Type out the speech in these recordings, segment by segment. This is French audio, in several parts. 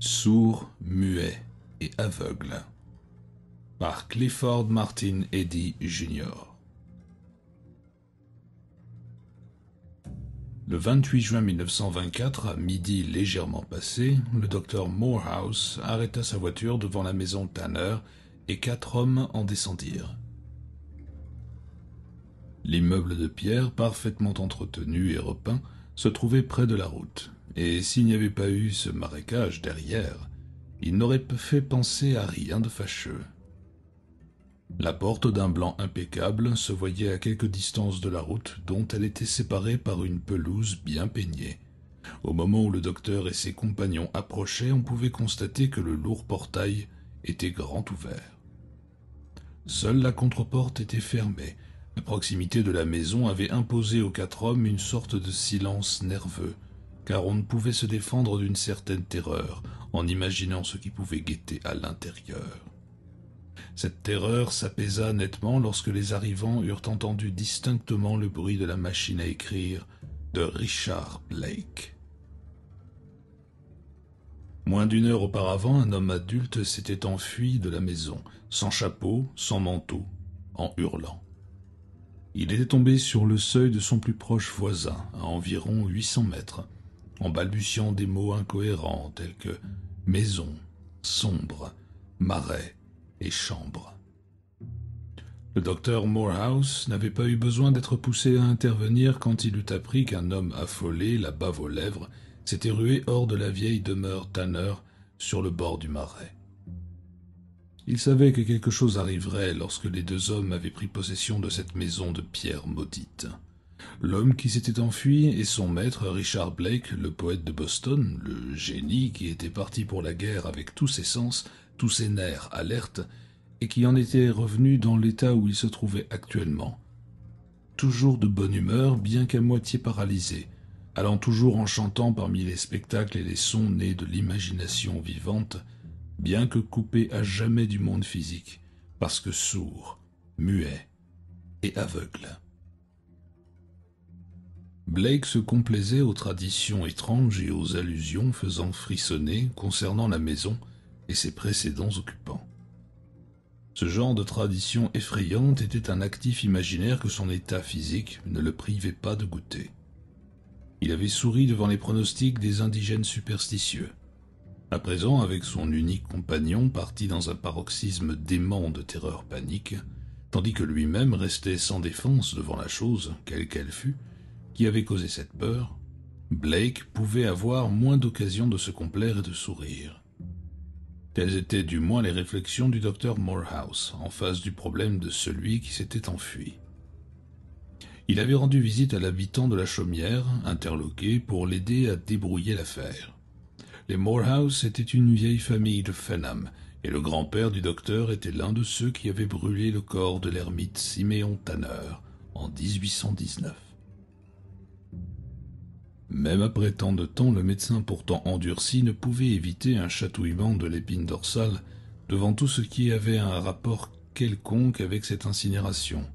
Sourd, muet et aveugle par Clifford Martin Eddy Jr. Le 28 juin 1924, à midi légèrement passé, le docteur Morehouse arrêta sa voiture devant la maison Tanner et 4 hommes en descendirent. L'immeuble de pierre, parfaitement entretenu et repeint, se trouvait près de la route, et s'il n'y avait pas eu ce marécage derrière, il n'aurait fait penser à rien de fâcheux. La porte d'un blanc impeccable se voyait à quelque distance de la route dont elle était séparée par une pelouse bien peignée. Au moment où le docteur et ses compagnons approchaient, on pouvait constater que le lourd portail était grand ouvert. Seule la contreporte était fermée. La proximité de la maison avait imposé aux 4 hommes une sorte de silence nerveux, car on ne pouvait se défendre d'une certaine terreur en imaginant ce qui pouvait guetter à l'intérieur. Cette terreur s'apaisa nettement lorsque les arrivants eurent entendu distinctement le bruit de la machine à écrire de Richard Blake. Moins d'1 heure auparavant, un homme adulte s'était enfui de la maison, sans chapeau, sans manteau, en hurlant. Il était tombé sur le seuil de son plus proche voisin, à environ 800 mètres, en balbutiant des mots incohérents tels que maison, sombre, marais et chambre. Le docteur Morehouse n'avait pas eu besoin d'être poussé à intervenir quand il eut appris qu'un homme affolé, la bave aux lèvres, s'était rué hors de la vieille demeure Tanner sur le bord du marais. Il savait que quelque chose arriverait lorsque les 2 hommes avaient pris possession de cette maison de pierre maudite. L'homme qui s'était enfui et son maître, Richard Blake, le poète de Boston, le génie qui était parti pour la guerre avec tous ses sens, tous ses nerfs alertes, et qui en était revenu dans l'état où il se trouvait actuellement. Toujours de bonne humeur, bien qu'à moitié paralysé, allant toujours en chantant parmi les spectacles et les sons nés de l'imagination vivante, bien que coupé à jamais du monde physique, parce que sourd, muet et aveugle. Blake se complaisait aux traditions étranges et aux allusions faisant frissonner concernant la maison et ses précédents occupants. Ce genre de tradition effrayante était un actif imaginaire que son état physique ne le privait pas de goûter. Il avait souri devant les pronostics des indigènes superstitieux. À présent, avec son unique compagnon parti dans un paroxysme dément de terreur panique, tandis que lui-même restait sans défense devant la chose, quelle qu'elle fût, qui avait causé cette peur, Blake pouvait avoir moins d'occasion de se complaire et de sourire. Telles étaient du moins les réflexions du docteur Morehouse en face du problème de celui qui s'était enfui. Il avait rendu visite à l'habitant de la chaumière, interloqué, pour l'aider à débrouiller l'affaire. Les Morehouse étaient une vieille famille de Fenham, et le grand-père du docteur était l'un de ceux qui avaient brûlé le corps de l'ermite Siméon Tanner en 1819. Même après tant de temps, le médecin pourtant endurci ne pouvait éviter un chatouillement de l'épine dorsale devant tout ce qui avait un rapport quelconque avec cette incinération,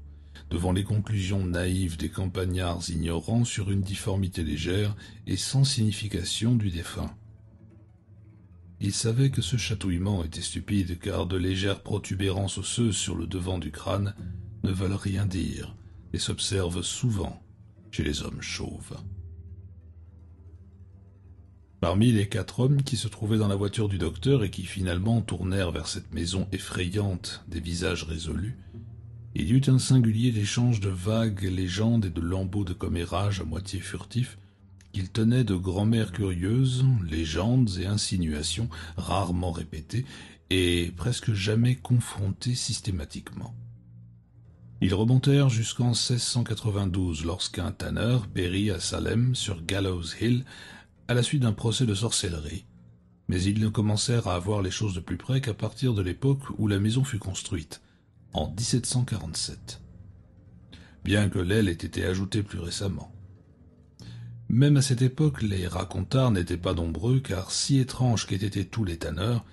devant les conclusions naïves des campagnards ignorants sur une difformité légère et sans signification du défunt. Il savait que ce chatouillement était stupide car de légères protubérances osseuses sur le devant du crâne ne veulent rien dire et s'observent souvent chez les hommes chauves. Parmi les 4 hommes qui se trouvaient dans la voiture du docteur et qui finalement tournèrent vers cette maison effrayante des visages résolus, il y eut un singulier échange de vagues légendes et de lambeaux de commérages à moitié furtifs qu'il tenait de grand-mères curieuses, légendes et insinuations rarement répétées et presque jamais confrontées systématiquement. Ils remontèrent jusqu'en 1692 lorsqu'un Tanner périt à Salem sur Gallows Hill à la suite d'un procès de sorcellerie, mais ils ne commencèrent à avoir les choses de plus près qu'à partir de l'époque où la maison fut construite, en 1747, bien que l'aile ait été ajoutée plus récemment. Même à cette époque, les racontards n'étaient pas nombreux, car si étranges qu'aient été tous les tanneurs,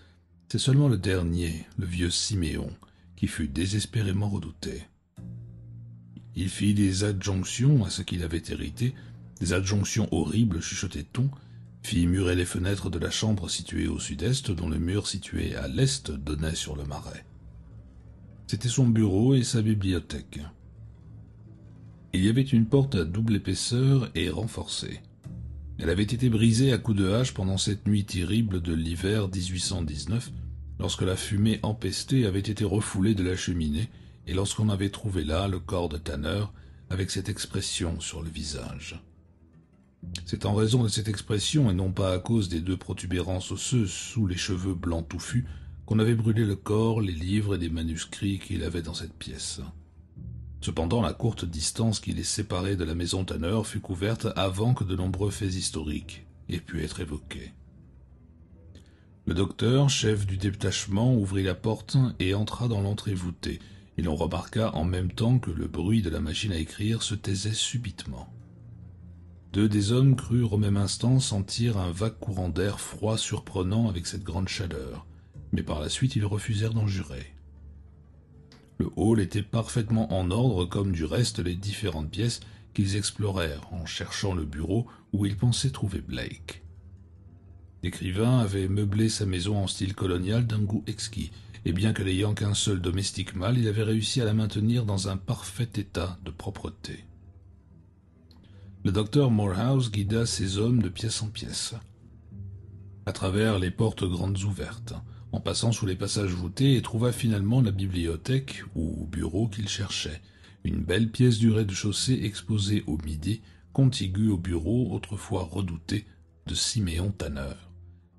c'est seulement le dernier, le vieux Siméon, qui fut désespérément redouté. Il fit des adjonctions à ce qu'il avait hérité, des adjonctions horribles, chuchotait-on, fit murer les fenêtres de la chambre située au sud-est, dont le mur situé à l'est donnait sur le marais. C'était son bureau et sa bibliothèque. Il y avait une porte à double épaisseur et renforcée. Elle avait été brisée à coups de hache pendant cette nuit terrible de l'hiver 1819, lorsque la fumée empestée avait été refoulée de la cheminée et lorsqu'on avait trouvé là le corps de Tanner avec cette expression sur le visage. C'est en raison de cette expression et non pas à cause des 2 protubérances osseuses sous les cheveux blancs touffus qu'on avait brûlé le corps, les livres et les manuscrits qu'il avait dans cette pièce. Cependant, la courte distance qui les séparait de la maison Tanner fut couverte avant que de nombreux faits historiques aient pu être évoqués. Le docteur, chef du détachement, ouvrit la porte et entra dans l'entrée voûtée, et l'on remarqua en même temps que le bruit de la machine à écrire se taisait subitement. 2 des hommes crurent au même instant sentir un vague courant d'air froid surprenant avec cette grande chaleur, mais par la suite ils refusèrent d'en jurer. Le hall était parfaitement en ordre comme du reste les différentes pièces qu'ils explorèrent en cherchant le bureau où ils pensaient trouver Blake. L'écrivain avait meublé sa maison en style colonial d'un goût exquis, et bien que n'ayant qu'un seul domestique mâle, il avait réussi à la maintenir dans un parfait état de propreté. Le docteur Morehouse guida ses hommes de pièce en pièce, à travers les portes grandes ouvertes, en passant sous les passages voûtés, et trouva finalement la bibliothèque ou bureau qu'il cherchait, une belle pièce du rez-de-chaussée exposée au midi, contiguë au bureau autrefois redouté de Siméon Tanner,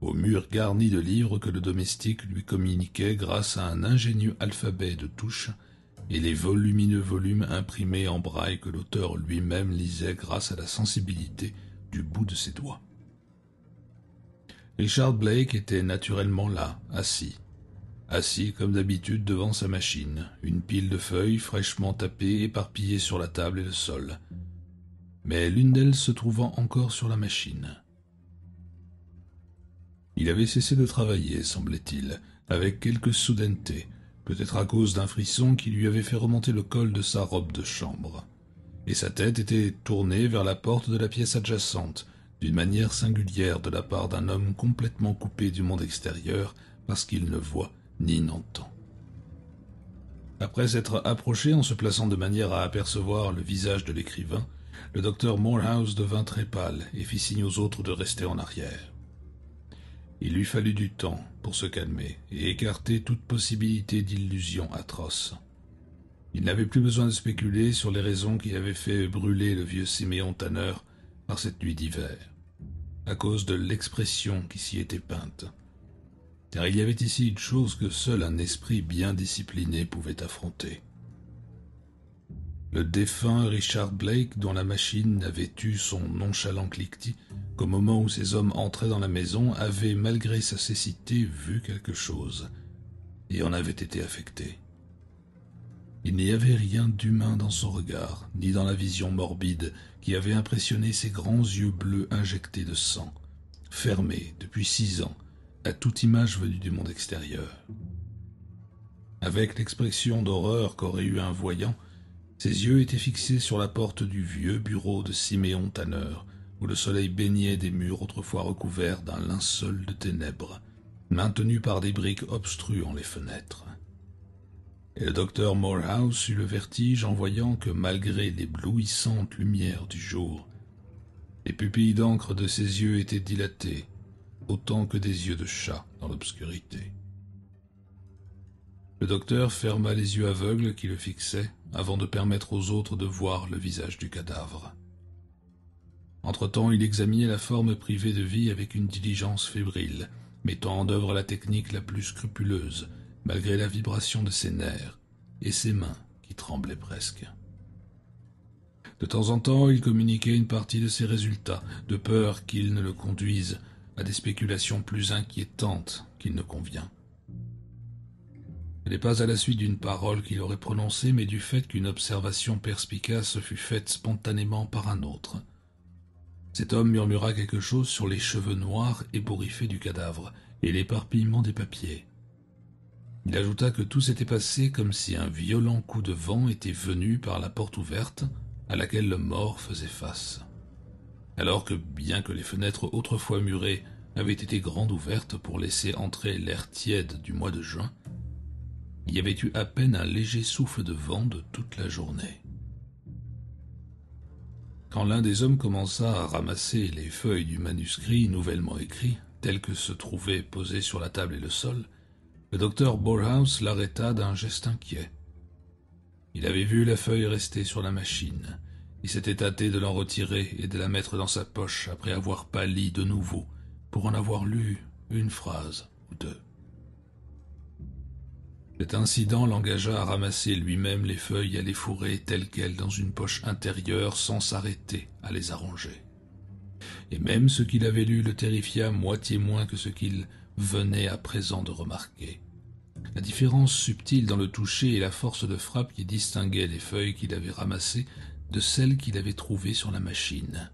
aux murs garnis de livres que le domestique lui communiquait grâce à un ingénieux alphabet de touches et les volumineux volumes imprimés en braille que l'auteur lui-même lisait grâce à la sensibilité du bout de ses doigts. Richard Blake était naturellement là, assis comme d'habitude devant sa machine, une pile de feuilles fraîchement tapées éparpillées sur la table et le sol, mais l'une d'elles se trouvant encore sur la machine. Il avait cessé de travailler, semblait-il, avec quelque soudaineté, peut-être à cause d'un frisson qui lui avait fait remonter le col de sa robe de chambre, et sa tête était tournée vers la porte de la pièce adjacente, d'une manière singulière de la part d'un homme complètement coupé du monde extérieur parce qu'il ne voit ni n'entend. Après s'être approché en se plaçant de manière à apercevoir le visage de l'écrivain, le docteur Morehouse devint très pâle et fit signe aux autres de rester en arrière. Il lui fallut du temps pour se calmer et écarter toute possibilité d'illusion atroce. Il n'avait plus besoin de spéculer sur les raisons qui avaient fait brûler le vieux Siméon Tanner par cette nuit d'hiver, à cause de l'expression qui s'y était peinte. Car il y avait ici une chose que seul un esprit bien discipliné pouvait affronter. Le défunt Richard Blake, dont la machine n'avait eu son nonchalant cliquetis qu'au moment où ses hommes entraient dans la maison, avait, malgré sa cécité, vu quelque chose, et en avait été affecté. Il n'y avait rien d'humain dans son regard, ni dans la vision morbide qui avait impressionné ses grands yeux bleus injectés de sang, fermés depuis 6 ans à toute image venue du monde extérieur. Avec l'expression d'horreur qu'aurait eu un voyant, ses yeux étaient fixés sur la porte du vieux bureau de Siméon Tanner, où le soleil baignait des murs autrefois recouverts d'un linceul de ténèbres, maintenus par des briques obstruant les fenêtres. Et le docteur Morehouse eut le vertige en voyant que, malgré l'éblouissante lumière du jour, les pupilles d'encre de ses yeux étaient dilatées, autant que des yeux de chat dans l'obscurité. Le docteur ferma les yeux aveugles qui le fixaient avant de permettre aux autres de voir le visage du cadavre. Entre-temps, il examinait la forme privée de vie avec une diligence fébrile, mettant en œuvre la technique la plus scrupuleuse, malgré la vibration de ses nerfs et ses mains qui tremblaient presque. De temps en temps, il communiquait une partie de ses résultats, de peur qu'ils ne le conduisent à des spéculations plus inquiétantes qu'il ne convient. Ce n'est pas à la suite d'une parole qu'il aurait prononcée, mais du fait qu'une observation perspicace fut faite spontanément par un autre. Cet homme murmura quelque chose sur les cheveux noirs ébouriffés du cadavre et l'éparpillement des papiers. Il ajouta que tout s'était passé comme si un violent coup de vent était venu par la porte ouverte à laquelle le mort faisait face. alors que, bien que les fenêtres autrefois murées avaient été grandes ouvertes pour laisser entrer l'air tiède du mois de juin, il y avait eu à peine un léger souffle de vent de toute la journée. Quand l'un des hommes commença à ramasser les feuilles du manuscrit nouvellement écrit, tel que se trouvaient posées sur la table et le sol, le docteur Borhouse l'arrêta d'un geste inquiet. Il avait vu la feuille rester sur la machine. Il s'était tâté de l'en retirer et de la mettre dans sa poche après avoir pâli de nouveau pour en avoir lu une phrase ou deux. Cet incident l'engagea à ramasser lui-même les feuilles et à les fourrer telles quelles dans une poche intérieure sans s'arrêter à les arranger. Et même ce qu'il avait lu le terrifia moitié moins que ce qu'il venait à présent de remarquer. La différence subtile dans le toucher et la force de frappe qui distinguait les feuilles qu'il avait ramassées de celles qu'il avait trouvées sur la machine.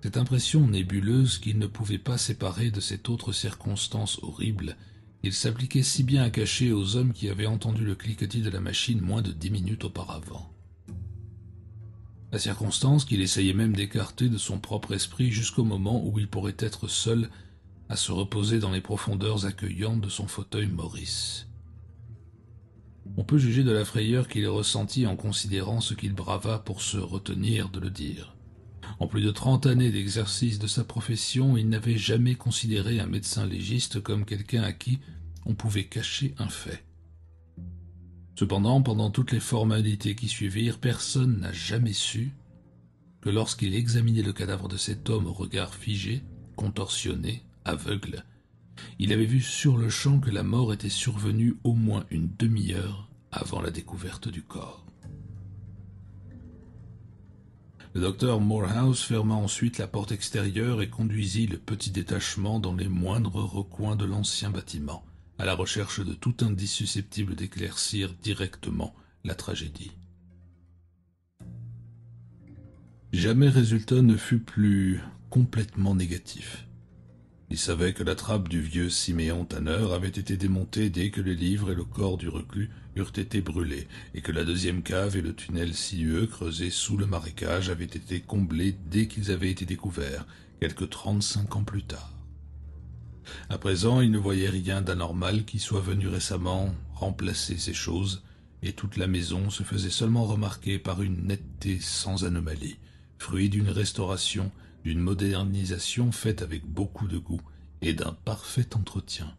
Cette impression nébuleuse qu'il ne pouvait pas séparer de cette autre circonstance horrible, il s'appliquait si bien à cacher aux hommes qui avaient entendu le cliquetis de la machine moins de 10 minutes auparavant. La circonstance qu'il essayait même d'écarter de son propre esprit jusqu'au moment où il pourrait être seul à se reposer dans les profondeurs accueillantes de son fauteuil Maurice. On peut juger de la frayeur qu'il ressentit en considérant ce qu'il brava pour se retenir de le dire. En plus de 30 années d'exercice de sa profession, il n'avait jamais considéré un médecin légiste comme quelqu'un à qui on pouvait cacher un fait. Cependant, pendant toutes les formalités qui suivirent, personne n'a jamais su que lorsqu'il examinait le cadavre de cet homme au regard figé, contorsionné, aveugle, il avait vu sur le champ que la mort était survenue au moins une demi-heure avant la découverte du corps. Le docteur Morehouse ferma ensuite la porte extérieure et conduisit le petit détachement dans les moindres recoins de l'ancien bâtiment, à la recherche de tout indice susceptible d'éclaircir directement la tragédie. Jamais résultat ne fut plus complètement négatif. Il savait que la trappe du vieux Siméon Tanner avait été démontée dès que les livres et le corps du reclus eurent été brûlés, et que la deuxième cave et le tunnel sinueux creusé sous le marécage avaient été comblés dès qu'ils avaient été découverts, quelque 35 ans plus tard. À présent, il ne voyait rien d'anormal qui soit venu récemment remplacer ces choses, et toute la maison se faisait seulement remarquer par une netteté sans anomalie, fruit d'une restauration, d'une modernisation faite avec beaucoup de goût et d'un parfait entretien.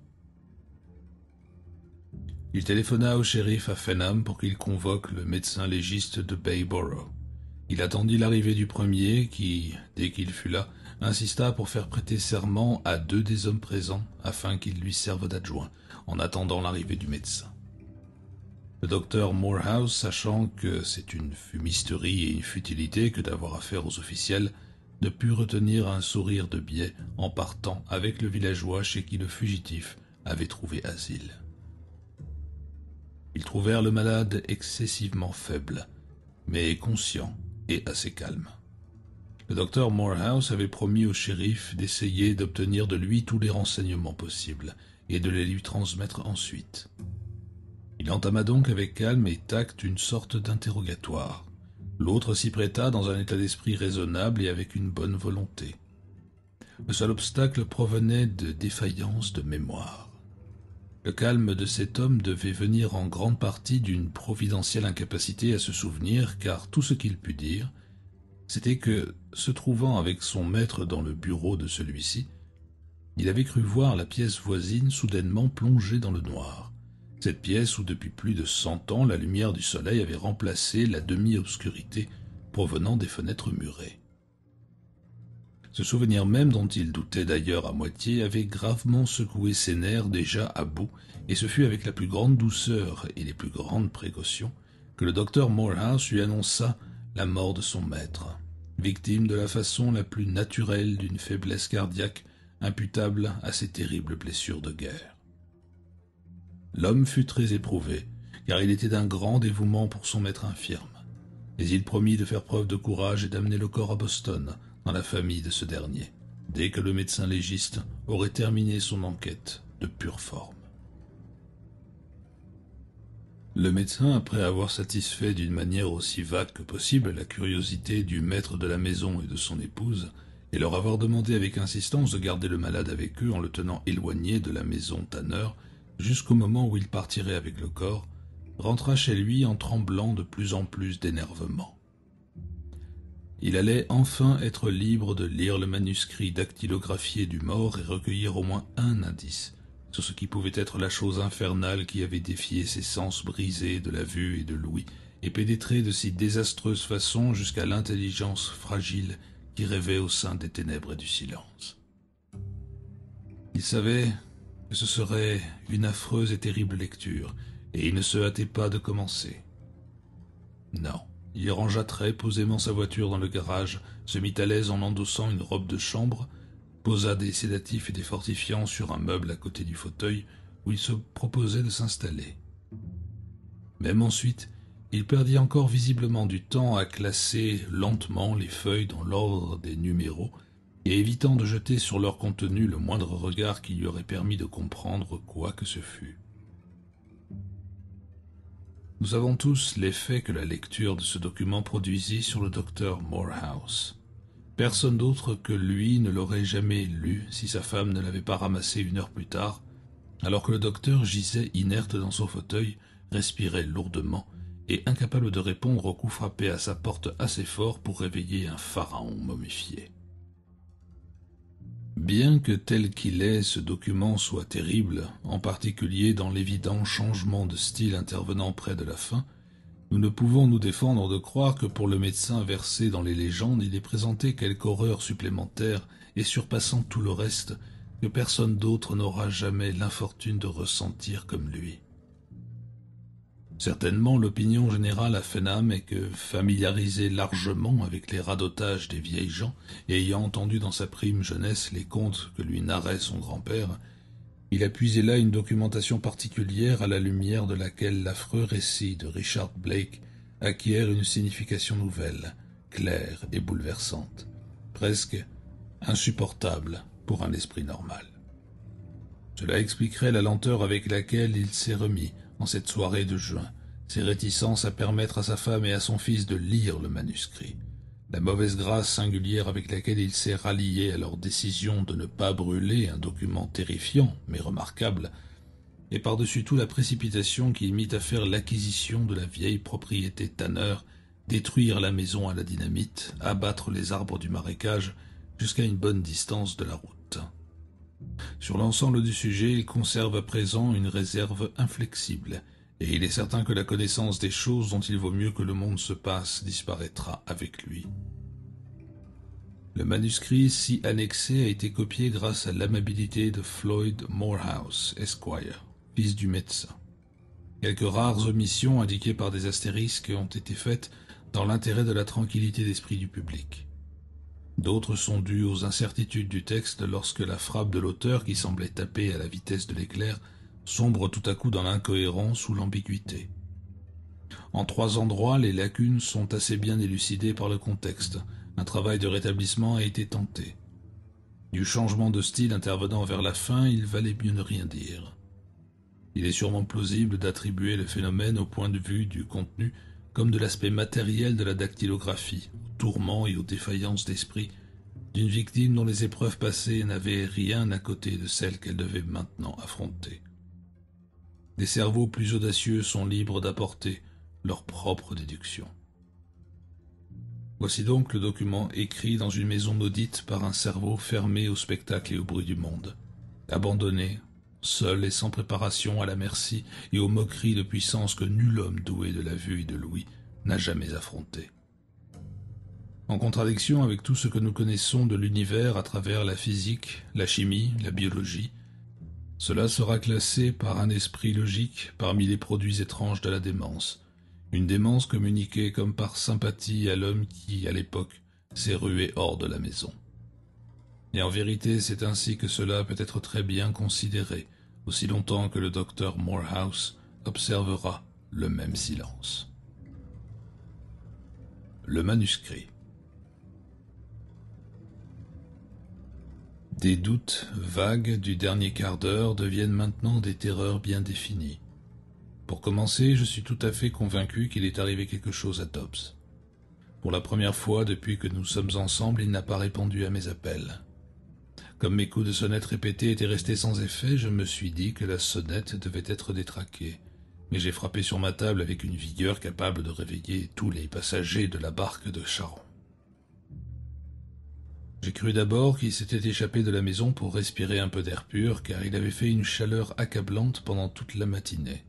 Il téléphona au shérif à Fenham pour qu'il convoque le médecin légiste de Bayborough. Il attendit l'arrivée du premier qui, dès qu'il fut là, insista pour faire prêter serment à 2 des hommes présents afin qu'ils lui servent d'adjoint, en attendant l'arrivée du médecin. Le docteur Morehouse, sachant que c'est une fumisterie et une futilité que d'avoir affaire aux officiels, ne put retenir un sourire de biais en partant avec le villageois chez qui le fugitif avait trouvé asile. Ils trouvèrent le malade excessivement faible, mais conscient et assez calme. Le docteur Morehouse avait promis au shérif d'essayer d'obtenir de lui tous les renseignements possibles et de les lui transmettre ensuite. Il entama donc avec calme et tact une sorte d'interrogatoire. L'autre s'y prêta dans un état d'esprit raisonnable et avec une bonne volonté. Le seul obstacle provenait de défaillance de mémoire. Le calme de cet homme devait venir en grande partie d'une providentielle incapacité à se souvenir, car tout ce qu'il put dire, c'était que, se trouvant avec son maître dans le bureau de celui-ci, il avait cru voir la pièce voisine soudainement plongée dans le noir. Cette pièce où depuis plus de 100 ans la lumière du soleil avait remplacé la demi-obscurité provenant des fenêtres murées. Ce souvenir même, dont il doutait d'ailleurs à moitié, avait gravement secoué ses nerfs déjà à bout, et ce fut avec la plus grande douceur et les plus grandes précautions que le docteur Morehouse lui annonça la mort de son maître, victime de la façon la plus naturelle d'une faiblesse cardiaque imputable à ses terribles blessures de guerre. L'homme fut très éprouvé, car il était d'un grand dévouement pour son maître infirme, mais il promit de faire preuve de courage et d'amener le corps à Boston, dans la famille de ce dernier, dès que le médecin légiste aurait terminé son enquête de pure forme. Le médecin, après avoir satisfait d'une manière aussi vague que possible la curiosité du maître de la maison et de son épouse, et leur avoir demandé avec insistance de garder le malade avec eux en le tenant éloigné de la maison Tanner jusqu'au moment où il partirait avec le corps, rentra chez lui en tremblant de plus en plus d'énervement. Il allait enfin être libre de lire le manuscrit dactylographié du mort et recueillir au moins un indice sur ce qui pouvait être la chose infernale qui avait défié ses sens brisés de la vue et de l'ouïe et pénétré de si désastreuse façon jusqu'à l'intelligence fragile qui rêvait au sein des ténèbres et du silence. Il savait que ce serait une affreuse et terrible lecture, et il ne se hâtait pas de commencer. Non, il rangea très posément sa voiture dans le garage, se mit à l'aise en endossant une robe de chambre, posa des sédatifs et des fortifiants sur un meuble à côté du fauteuil où il se proposait de s'installer. Même ensuite, il perdit encore visiblement du temps à classer lentement les feuilles dans l'ordre des numéros et évitant de jeter sur leur contenu le moindre regard qui lui aurait permis de comprendre quoi que ce fût. Nous savons tous l'effet que la lecture de ce document produisit sur le docteur Morehouse. Personne d'autre que lui ne l'aurait jamais lu si sa femme ne l'avait pas ramassé 1 heure plus tard, alors que le docteur gisait inerte dans son fauteuil, respirait lourdement et incapable de répondre au coup frappé à sa porte assez fort pour réveiller un pharaon momifié. Bien que tel qu'il est, ce document soit terrible, en particulier dans l'évident changement de style intervenant près de la fin, nous ne pouvons nous défendre de croire que pour le médecin versé dans les légendes, il est présenté quelque horreur supplémentaire et surpassant tout le reste que personne d'autre n'aura jamais l'infortune de ressentir comme lui. Certainement, l'opinion générale à Fenham est que, familiarisé largement avec les radotages des vieilles gens et ayant entendu dans sa prime jeunesse les contes que lui narrait son grand-père, il a puisé là une documentation particulière à la lumière de laquelle l'affreux récit de Richard Blake acquiert une signification nouvelle, claire et bouleversante, presque insupportable pour un esprit normal. Cela expliquerait la lenteur avec laquelle il s'est remis, en cette soirée de juin, ses réticences à permettre à sa femme et à son fils de lire le manuscrit, la mauvaise grâce singulière avec laquelle il s'est rallié à leur décision de ne pas brûler un document terrifiant mais remarquable, et par-dessus tout la précipitation qu'il mit à faire l'acquisition de la vieille propriété Tanner, détruire la maison à la dynamite, abattre les arbres du marécage jusqu'à une bonne distance de la route. Sur l'ensemble du sujet, il conserve à présent une réserve inflexible, et il est certain que la connaissance des choses dont il vaut mieux que le monde se passe disparaîtra avec lui. Le manuscrit si annexé a été copié grâce à l'amabilité de Floyd Morehouse, Esquire, fils du médecin. Quelques rares omissions indiquées par des astérisques ont été faites dans l'intérêt de la tranquillité d'esprit du public. D'autres sont dues aux incertitudes du texte lorsque la frappe de l'auteur, qui semblait taper à la vitesse de l'éclair, sombre tout à coup dans l'incohérence ou l'ambiguïté. En 3 endroits, les lacunes sont assez bien élucidées par le contexte. Un travail de rétablissement a été tenté. Du changement de style intervenant vers la fin, il valait mieux ne rien dire. Il est sûrement plausible d'attribuer le phénomène au point de vue du contenu comme de l'aspect matériel de la dactylographie, aux tourments et aux défaillances d'esprit d'une victime dont les épreuves passées n'avaient rien à côté de celles qu'elle devait maintenant affronter. Des cerveaux plus audacieux sont libres d'apporter leur propre déduction. Voici donc le document écrit dans une maison maudite par un cerveau fermé au spectacle et au bruit du monde, abandonné, seul et sans préparation à la merci et aux moqueries de puissance que nul homme doué de la vue et de l'ouïe n'a jamais affronté. En contradiction avec tout ce que nous connaissons de l'univers à travers la physique, la chimie, la biologie, cela sera classé par un esprit logique parmi les produits étranges de la démence, une démence communiquée comme par sympathie à l'homme qui, à l'époque, s'est rué hors de la maison. Et en vérité, c'est ainsi que cela peut être très bien considéré, aussi longtemps que le docteur Morehouse observera le même silence. Le manuscrit. Des doutes vagues du dernier quart d'heure deviennent maintenant des terreurs bien définies. Pour commencer, je suis tout à fait convaincu qu'il est arrivé quelque chose à Dobbs. Pour la première fois depuis que nous sommes ensemble, il n'a pas répondu à mes appels. Comme mes coups de sonnette répétés étaient restés sans effet, je me suis dit que la sonnette devait être détraquée. Mais j'ai frappé sur ma table avec une vigueur capable de réveiller tous les passagers de la barque de Charon. J'ai cru d'abord qu'il s'était échappé de la maison pour respirer un peu d'air pur, car il avait fait une chaleur accablante pendant toute la matinée.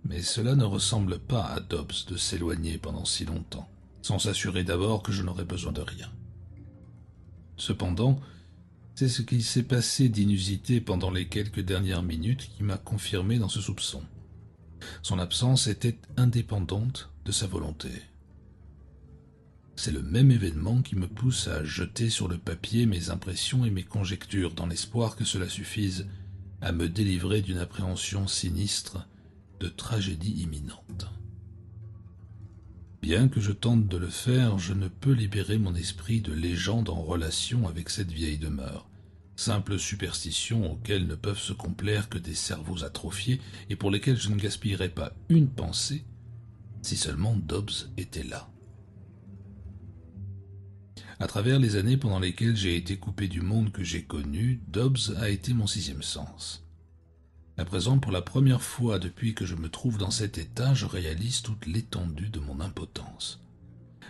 Mais cela ne ressemble pas à Dobbs de s'éloigner pendant si longtemps, sans s'assurer d'abord que je n'aurais besoin de rien. Cependant, c'est ce qui s'est passé d'inusité pendant les quelques dernières minutes qui m'a confirmé dans ce soupçon. Son absence était indépendante de sa volonté. C'est le même événement qui me pousse à jeter sur le papier mes impressions et mes conjectures dans l'espoir que cela suffise à me délivrer d'une appréhension sinistre de tragédie imminente. Bien que je tente de le faire, je ne peux libérer mon esprit de légendes en relation avec cette vieille demeure, simple superstition auxquelles ne peuvent se complaire que des cerveaux atrophiés et pour lesquels je ne gaspillerais pas une pensée si seulement Dobbs était là. À travers les années pendant lesquelles j'ai été coupé du monde que j'ai connu, Dobbs a été mon sixième sens. À présent, pour la première fois depuis que je me trouve dans cet état, je réalise toute l'étendue de mon impotence.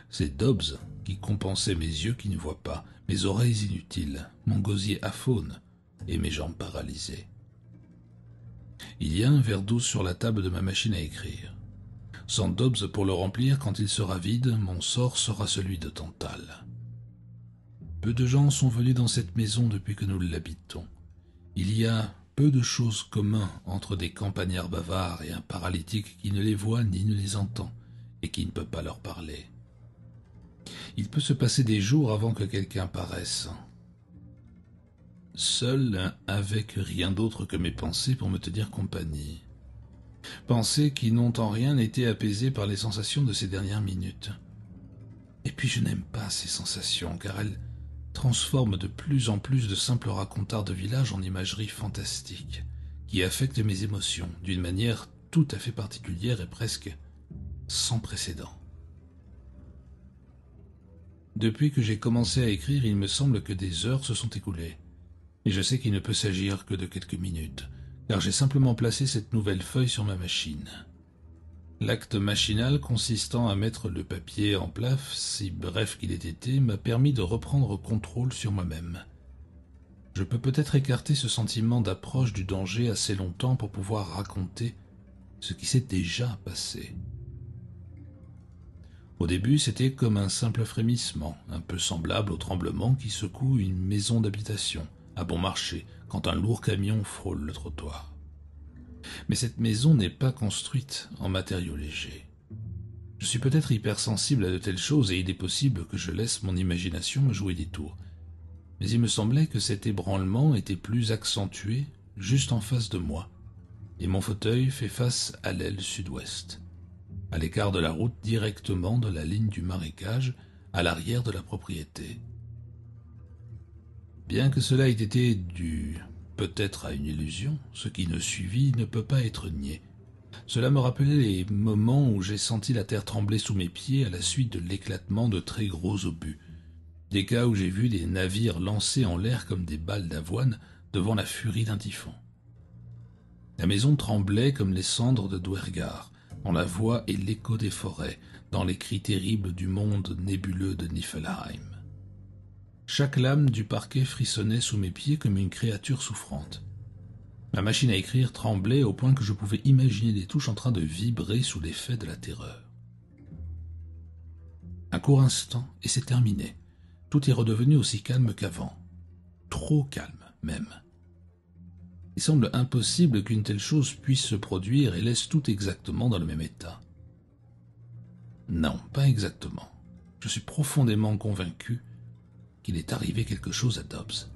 C'est Dobbs qui compensait mes yeux qui ne voient pas, mes oreilles inutiles, mon gosier aphone et mes jambes paralysées. Il y a un verre d'eau sur la table de ma machine à écrire. Sans Dobbs pour le remplir, quand il sera vide, mon sort sera celui de Tantale. Peu de gens sont venus dans cette maison depuis que nous l'habitons. Il y a peu de choses communes entre des campagnards bavards et un paralytique qui ne les voit ni ne les entend et qui ne peut pas leur parler. Il peut se passer des jours avant que quelqu'un paraisse. Seul, avec rien d'autre que mes pensées pour me tenir compagnie. Pensées qui n'ont en rien été apaisées par les sensations de ces dernières minutes. Et puis je n'aime pas ces sensations, car elles transforment de plus en plus de simples racontards de village en imagerie fantastique, qui affectent mes émotions d'une manière tout à fait particulière et presque sans précédent. Depuis que j'ai commencé à écrire, il me semble que des heures se sont écoulées, et je sais qu'il ne peut s'agir que de quelques minutes, car j'ai simplement placé cette nouvelle feuille sur ma machine. L'acte machinal consistant à mettre le papier en place, si bref qu'il ait été, m'a permis de reprendre contrôle sur moi-même. Je peux peut-être écarter ce sentiment d'approche du danger assez longtemps pour pouvoir raconter ce qui s'est déjà passé. Au début, c'était comme un simple frémissement, un peu semblable au tremblement qui secoue une maison d'habitation, à bon marché, quand un lourd camion frôle le trottoir. Mais cette maison n'est pas construite en matériaux légers. Je suis peut-être hypersensible à de telles choses et il est possible que je laisse mon imagination me jouer des tours. Mais il me semblait que cet ébranlement était plus accentué juste en face de moi, et mon fauteuil fait face à l'aile sud-ouest, à l'écart de la route directement de la ligne du marécage, à l'arrière de la propriété. Bien que cela ait été dû peut-être à une illusion, ce qui ne suivit ne peut pas être nié. Cela me rappelait les moments où j'ai senti la terre trembler sous mes pieds à la suite de l'éclatement de très gros obus, des cas où j'ai vu des navires lancés en l'air comme des balles d'avoine devant la furie d'un typhon. La maison tremblait comme les cendres de Dwergar, dans la voix et l'écho des forêts, dans les cris terribles du monde nébuleux de Niflheim. Chaque lame du parquet frissonnait sous mes pieds comme une créature souffrante. Ma machine à écrire tremblait au point que je pouvais imaginer les touches en train de vibrer sous l'effet de la terreur. Un court instant, et c'est terminé. Tout est redevenu aussi calme qu'avant. Trop calme, même. Il semble impossible qu'une telle chose puisse se produire et laisse tout exactement dans le même état. Non, pas exactement. Je suis profondément convaincu qu'il est arrivé quelque chose à Dobbs.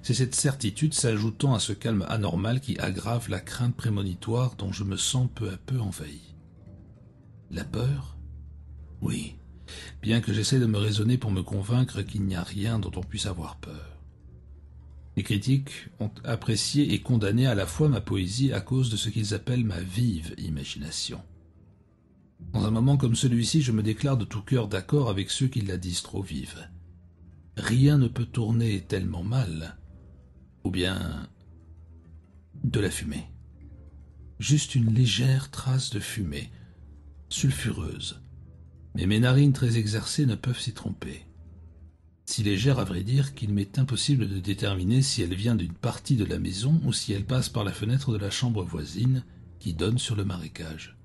C'est cette certitude s'ajoutant à ce calme anormal qui aggrave la crainte prémonitoire dont je me sens peu à peu envahi. La peur ? Oui, bien que j'essaie de me raisonner pour me convaincre qu'il n'y a rien dont on puisse avoir peur. Les critiques ont apprécié et condamné à la fois ma poésie à cause de ce qu'ils appellent ma vive imagination. Dans un moment comme celui-ci, je me déclare de tout cœur d'accord avec ceux qui la disent trop vive. Rien ne peut tourner tellement mal, ou bien de la fumée. Juste une légère trace de fumée, sulfureuse, mais mes narines très exercées ne peuvent s'y tromper. Si légère, à vrai dire, qu'il m'est impossible de déterminer si elle vient d'une partie de la maison ou si elle passe par la fenêtre de la chambre voisine qui donne sur le marécage.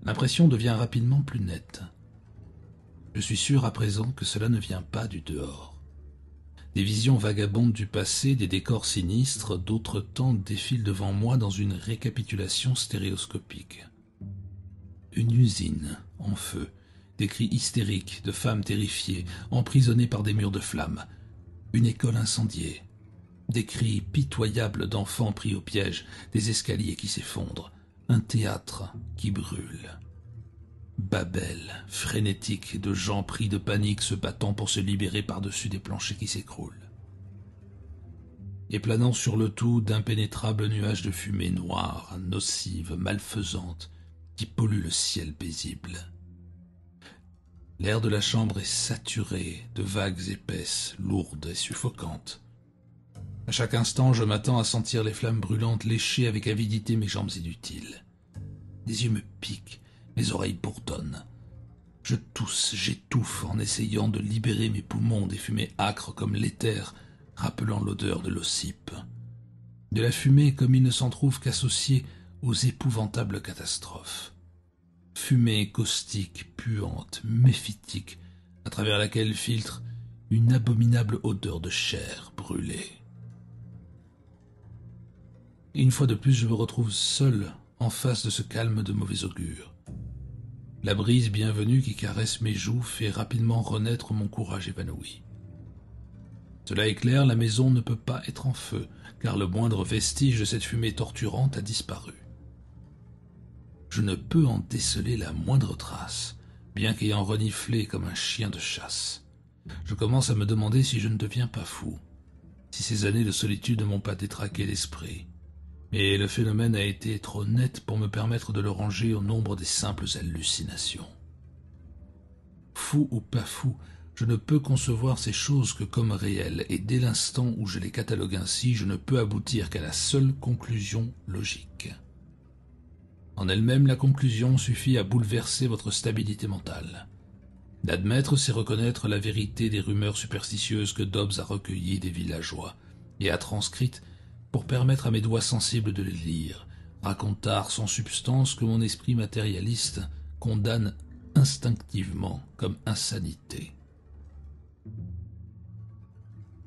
L'impression devient rapidement plus nette. Je suis sûr à présent que cela ne vient pas du dehors. Des visions vagabondes du passé, des décors sinistres d'autres temps défilent devant moi dans une récapitulation stéréoscopique. Une usine en feu, des cris hystériques de femmes terrifiées, emprisonnées par des murs de flammes, une école incendiée, des cris pitoyables d'enfants pris au piège, des escaliers qui s'effondrent, un théâtre qui brûle. Babel, frénétique de gens pris de panique se battant pour se libérer par-dessus des planchers qui s'écroulent. Et planant sur le tout d'impénétrables nuages de fumée noire, nocive, malfaisante, qui polluent le ciel paisible. L'air de la chambre est saturé de vagues épaisses, lourdes et suffocantes. À chaque instant, je m'attends à sentir les flammes brûlantes lécher avec avidité mes jambes inutiles. Les yeux me piquent, mes oreilles bourdonnent. Je tousse, j'étouffe en essayant de libérer mes poumons des fumées âcres comme l'éther, rappelant l'odeur de l'ocype. De la fumée comme il ne s'en trouve qu'associée aux épouvantables catastrophes. Fumée caustique, puante, méphitique, à travers laquelle filtre une abominable odeur de chair brûlée. Et une fois de plus, je me retrouve seul en face de ce calme de mauvais augure. La brise bienvenue qui caresse mes joues fait rapidement renaître mon courage évanoui. Cela est clair, la maison ne peut pas être en feu, car le moindre vestige de cette fumée torturante a disparu. Je ne peux en déceler la moindre trace, bien qu'ayant reniflé comme un chien de chasse. Je commence à me demander si je ne deviens pas fou, si ces années de solitude ne m'ont pas détraqué l'esprit. Mais le phénomène a été trop net pour me permettre de le ranger au nombre des simples hallucinations. Fou ou pas fou, je ne peux concevoir ces choses que comme réelles, et dès l'instant où je les catalogue ainsi, je ne peux aboutir qu'à la seule conclusion logique. En elle-même, la conclusion suffit à bouleverser votre stabilité mentale. L'admettre, c'est reconnaître la vérité des rumeurs superstitieuses que Dobbs a recueillies des villageois et a transcrites pour permettre à mes doigts sensibles de les lire, racontars sans substance que mon esprit matérialiste condamne instinctivement comme insanité.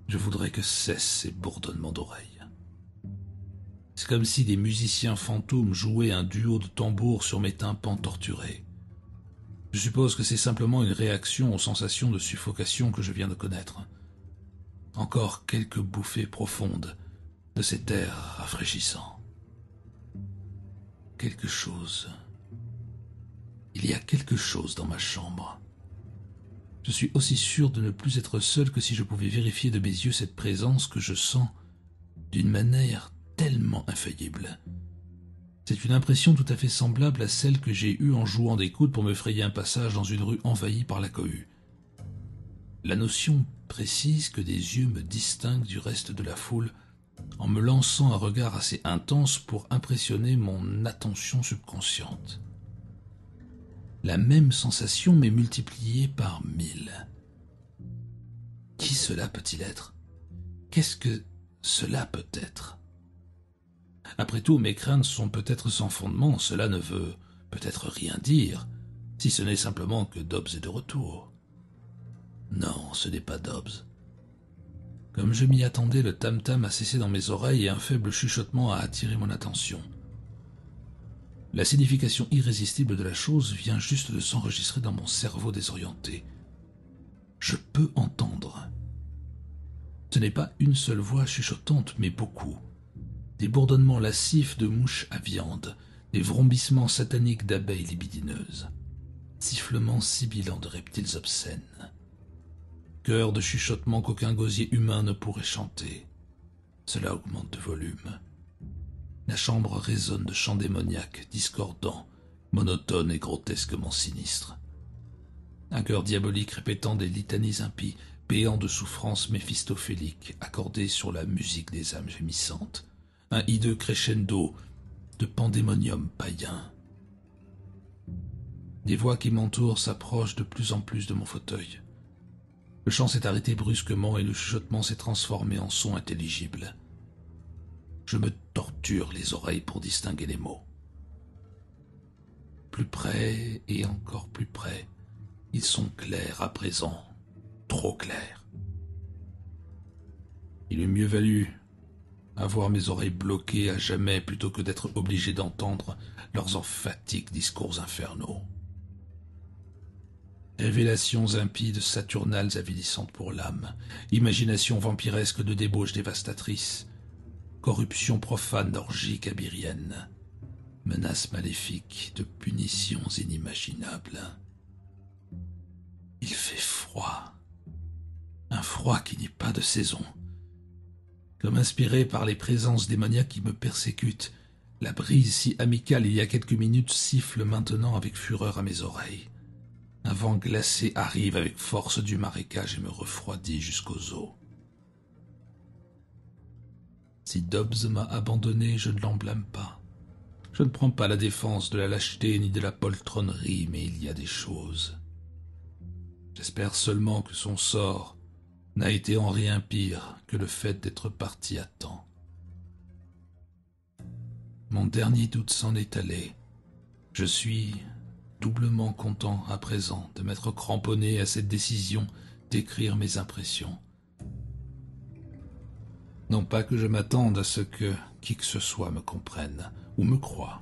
Je voudrais que cessent ces bourdonnements d'oreilles. C'est comme si des musiciens fantômes jouaient un duo de tambours sur mes tympans torturés. Je suppose que c'est simplement une réaction aux sensations de suffocation que je viens de connaître. Encore quelques bouffées profondes de cet air rafraîchissant. Quelque chose. Il y a quelque chose dans ma chambre. Je suis aussi sûr de ne plus être seul que si je pouvais vérifier de mes yeux cette présence que je sens d'une manière tellement infaillible. C'est une impression tout à fait semblable à celle que j'ai eue en jouant des coudes pour me frayer un passage dans une rue envahie par la cohue. La notion précise que des yeux me distinguent du reste de la foule en me lançant un regard assez intense pour impressionner mon attention subconsciente. La même sensation m'est multipliée par 1000. Qui cela peut-il être? Qu'est-ce que cela peut être? Après tout, mes craintes sont peut-être sans fondement, cela ne veut peut-être rien dire, si ce n'est simplement que Dobbs est de retour. Non, ce n'est pas Dobbs. Comme je m'y attendais, le tam-tam a cessé dans mes oreilles et un faible chuchotement a attiré mon attention. La signification irrésistible de la chose vient juste de s'enregistrer dans mon cerveau désorienté. Je peux entendre. Ce n'est pas une seule voix chuchotante, mais beaucoup. Des bourdonnements lascifs de mouches à viande, des vrombissements sataniques d'abeilles libidineuses, sifflements sibilants de reptiles obscènes. chœur de chuchotement qu'aucun gosier humain ne pourrait chanter. Cela augmente de volume. La chambre résonne de chants démoniaques, discordants, monotones et grotesquement sinistres. Un chœur diabolique répétant des litanies impies, béant de souffrances méphistophéliques, accordées sur la musique des âmes gémissantes. Un hideux crescendo de pandémonium païen. Les voix qui m'entourent s'approchent de plus en plus de mon fauteuil. Le chant s'est arrêté brusquement et le chuchotement s'est transformé en son intelligible. Je me torture les oreilles pour distinguer les mots. Plus près et encore plus près, ils sont clairs à présent, trop clairs. Il eût mieux valu avoir mes oreilles bloquées à jamais plutôt que d'être obligé d'entendre leurs emphatiques discours infernaux. Révélations impies saturnales avilissantes pour l'âme, imagination vampiresque de débauche dévastatrice, corruption profane d'orgie kabirienne, menaces maléfiques de punitions inimaginables. Il fait froid, un froid qui n'est pas de saison. Comme inspiré par les présences démoniaques qui me persécutent, la brise si amicale il y a quelques minutes siffle maintenant avec fureur à mes oreilles. Un vent glacé arrive avec force du marécage et me refroidit jusqu'aux os. Si Dobbs m'a abandonné, je ne l'en blâme pas. Je ne prends pas la défense de la lâcheté ni de la poltronnerie, mais il y a des choses. J'espère seulement que son sort n'a été en rien pire que le fait d'être parti à temps. Mon dernier doute s'en est allé. Je suis doublement content à présent de m'être cramponné à cette décision d'écrire mes impressions. Non pas que je m'attende à ce que qui que ce soit me comprenne ou me croie.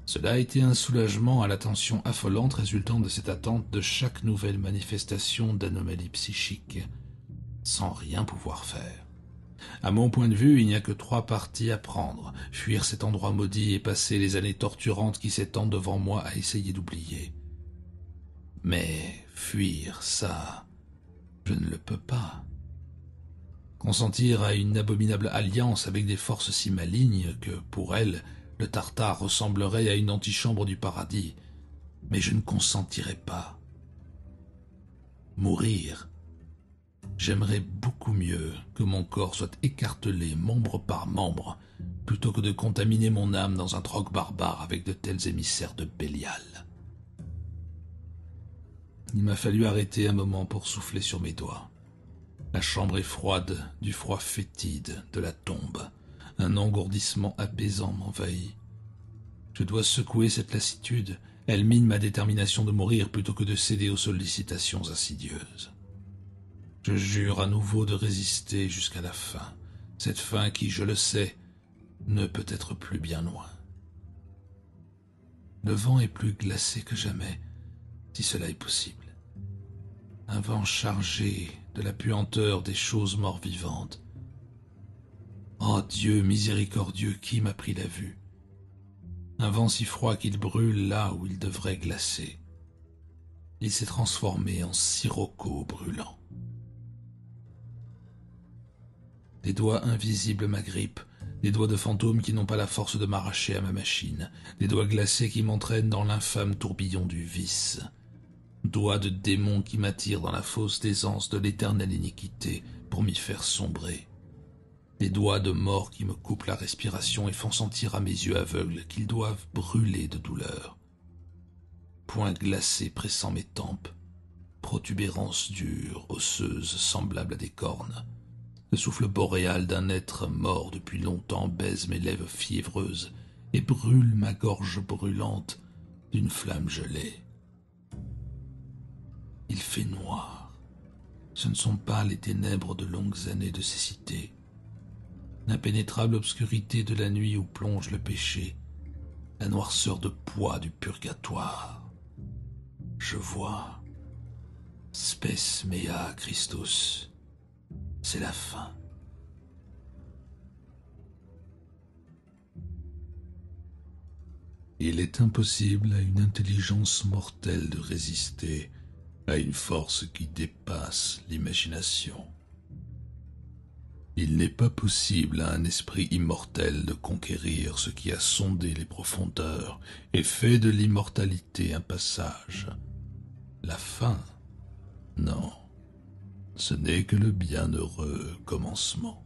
Cela a été un soulagement à la tension affolante résultant de cette attente de chaque nouvelle manifestation d'anomalie psychique, sans rien pouvoir faire. À mon point de vue, il n'y a que 3 parties à prendre, fuir cet endroit maudit et passer les années torturantes qui s'étendent devant moi à essayer d'oublier. Mais fuir, ça, je ne le peux pas. Consentir à une abominable alliance avec des forces si malignes que, pour elles, le Tartare ressemblerait à une antichambre du paradis. Mais je ne consentirai pas. Mourir. J'aimerais beaucoup mieux que mon corps soit écartelé membre par membre, plutôt que de contaminer mon âme dans un troc barbare avec de tels émissaires de Bélial. Il m'a fallu arrêter un moment pour souffler sur mes doigts. La chambre est froide, du froid fétide de la tombe. Un engourdissement apaisant m'envahit. Je dois secouer cette lassitude. Elle mine ma détermination de mourir plutôt que de céder aux sollicitations insidieuses. Je jure à nouveau de résister jusqu'à la fin. Cette fin qui, je le sais, ne peut être plus bien loin. Le vent est plus glacé que jamais, si cela est possible. Un vent chargé de la puanteur des choses mort-vivantes. Oh Dieu miséricordieux, qui m'a pris la vue? Un vent si froid qu'il brûle là où il devrait glacer. Il s'est transformé en sirocco brûlant. Des doigts invisibles m'agrippent, des doigts de fantômes qui n'ont pas la force de m'arracher à ma machine, des doigts glacés qui m'entraînent dans l'infâme tourbillon du vice. Doigts de démons qui m'attirent dans la fausse aisance de l'éternelle iniquité pour m'y faire sombrer. Des doigts de mort qui me coupent la respiration et font sentir à mes yeux aveugles qu'ils doivent brûler de douleur. Poings glacés pressant mes tempes, protubérances dures, osseuses, semblables à des cornes. Le souffle boréal d'un être mort depuis longtemps baise mes lèvres fiévreuses et brûle ma gorge brûlante d'une flamme gelée. Il fait noir. Ce ne sont pas les ténèbres de longues années de cécité. L'impénétrable obscurité de la nuit où plonge le péché, la noirceur de poids du purgatoire. Je vois. Spes mea Christus. C'est la fin. Il est impossible à une intelligence mortelle de résister a une force qui dépasse l'imagination. Il n'est pas possible à un esprit immortel de conquérir ce qui a sondé les profondeurs et fait de l'immortalité un passage. La fin, non, ce n'est que le bienheureux commencement.